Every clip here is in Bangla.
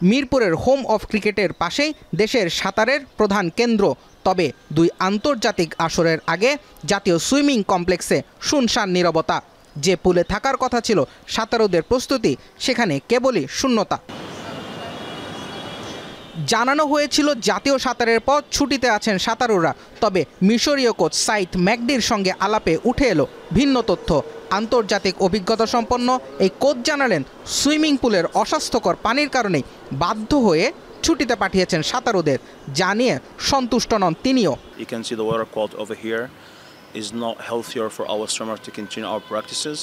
মিরপুরের হোম অফ ক্রিকেটের পাশেই দেশের সাঁতারের প্রধান কেন্দ্র। তবে দুই আন্তর্জাতিক আসরের আগে জাতীয় সুইমিং কমপ্লেক্সে শুনশান নীরবতা। যে পুলে থাকার কথা ছিল সাঁতারুদের প্রস্তুতি, সেখানে কেবলই শূন্যতা। জানানো হয়েছিল জাতীয় সাঁতারের পর ছুটিতে আছেন সাঁতারুরা। তবে মিশরীয় কোচ সাইদ ম্যাকডির সঙ্গে আলাপে উঠে এলো ভিন্ন তথ্য। আন্তর্জাতিক অভিজ্ঞতা সম্পন্ন এই কোচ জানালেন, সুইমিং পুলের অস্বাস্থ্যকর পানির কারণেই বাধ্য হয়ে ছুটিতে পাঠিয়েছেন সাঁতারুদের। জানিয়ে সন্তুষ্ট নন তিনিও। Is not healthier for our swimmer to continue our practices,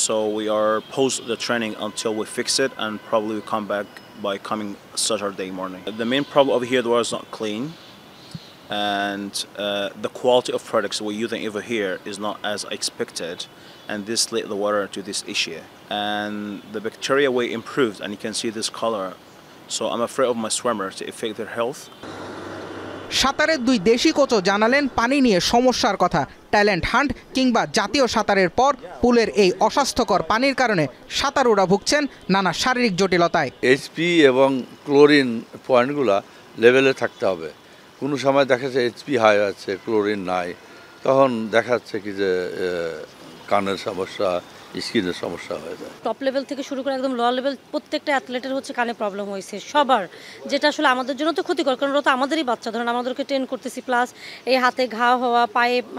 so we are pause the training until we fix it, and probably we come back by coming Saturday morning. The main problem over here, the water is not clean, and the quality of products we're using over here is not as expected, and this led the water to this issue. And the bacteria way improved, and you can see this color, so I'm afraid of my swimmer to affect their health. সাঁতারের দুই দেশি কোচও জানালেন পানি নিয়ে সমস্যার কথা। ট্যালেন্ট হান্ট কিংবা জাতীয় সাঁতারের পর পুলের এই অস্বাস্থ্যকর পানির কারণে সাঁতারুরা ভুগছেন নানা শারীরিক জটিলতায়। এইচপি এবং ক্লোরিন পয়েন্টগুলো লেভেলে থাকতে হবে। কোনো সময় দেখা যাচ্ছে এইচপি হাই আছে, ক্লোরিন নাই, তখন দেখা যাচ্ছে কি যে কানের সমস্যা, স্কিনের সমস্যা হয়ে যায়। টপ লেভেল থেকে শুরু করে একদম লো লেভেল প্রত্যেকটা অ্যাথলেটের হচ্ছে কানে প্রবলেম হয়েছে সবার, যেটা আসলে আমাদের জন্য তো ক্ষতিকর, কারণ ওরা তো আমাদেরই বাচ্চা। ধরেন আমাদেরকে ট্রেন করতেছি, প্লাস এই হাতে ঘা হওয়া,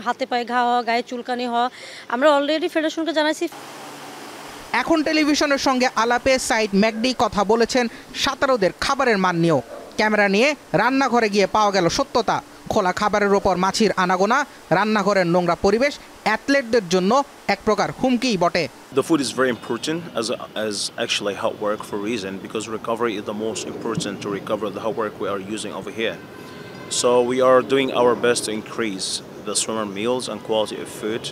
হাতে পায়ে ঘা হওয়া, গায়ে চুলকানি হওয়া, আমরা অলরেডি ফেডারেশনকে জানাইছি। এখন টেলিভিশনের সঙ্গে আলাপে সাইদ ম্যাকডি কথা বলেছেন সাঁতারুদের খাবারের মান নিয়েও। ক্যামেরা নিয়ে রান্নাঘরে গিয়ে পাওয়া গেল সত্যতা। খোলা খাবারের ওপর মাছির আনাগোনা, রান্নাঘরের নোংরা পরিবেশ অ্যাথলেটদের জন্য এক প্রকার হুমকিই বটে। The food is very important as actually hard work for a reason, because recovery is the most important to recover the hard work we are using over here. So we are doing our best to increase the swimmer meals and quality of food,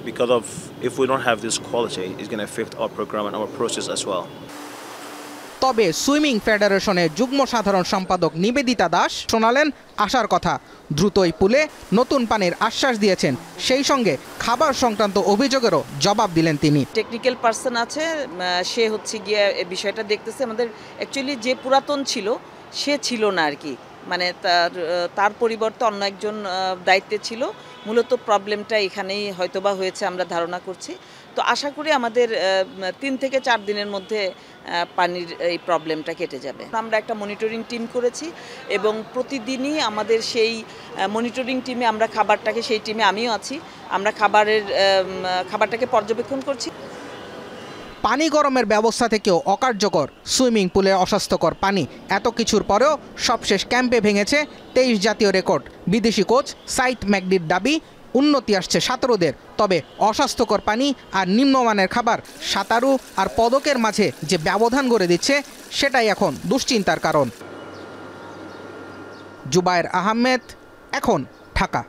because of if we don't have this quality, it's going to affect our program and our process as well. তবে সুইমিং ফেডারেশনের যুগ্ম সাধারণ সম্পাদক নিবেদিতা দাস শোনালেন আশার কথা। দ্রুতই পুলে নতুন পানির আশ্বাস দিয়েছেন, সেই সঙ্গে খাবার সংক্রান্ত অভিযোগেরও জবাব দিলেন তিনি। টেকনিক্যাল পার্সন আছে, সে হচ্ছে গিয়ে এই বিষয়টা দেখতেছে। আমাদের অ্যাকচুয়ালি যে পুরাতন ছিল সে ছিল না আর কি, মানে তার পরিবর্তে অন্য একজন দায়িত্বে ছিল। মূলত প্রবলেমটা এখানেই হয়তোবা হয়েছে আমরা ধারণা করছি। তো আশা করি আমাদের 3 থেকে 4 দিনের মধ্যে পানির এই প্রবলেমটা কেটে যাবে। আমরা একটা মনিটরিং টিম করেছি এবং প্রতিদিনই আমাদের সেই মনিটরিং টিমে আমরা খাবারটাকে, সেই টিমে আমিও আছি, আমরা খাবারটাকে পর্যবেক্ষণ করছি। পানি গরমের ব্যবস্থা থেকেও অকার্যকর সুইমিং পুলে অস্বাস্থ্যকর পানি। এত কিছুর পরেও সবশেষ ক্যাম্পে ভেঙেছে 23 জাতীয় রেকর্ড। বিদেশি কোচ সাইদ ম্যাকডির দাবি, উন্নতি আসছে সাঁতারুদের। তবে অস্বাস্থ্যকর পানি আর নিম্নমানের খাবার সাঁতারু আর পদকের মাঝে যে ব্যবধান গড়ে দিচ্ছে, সেটাই এখন দুশ্চিন্তার কারণ। জুবায়ের আহমেদ, এখন ঢাকা।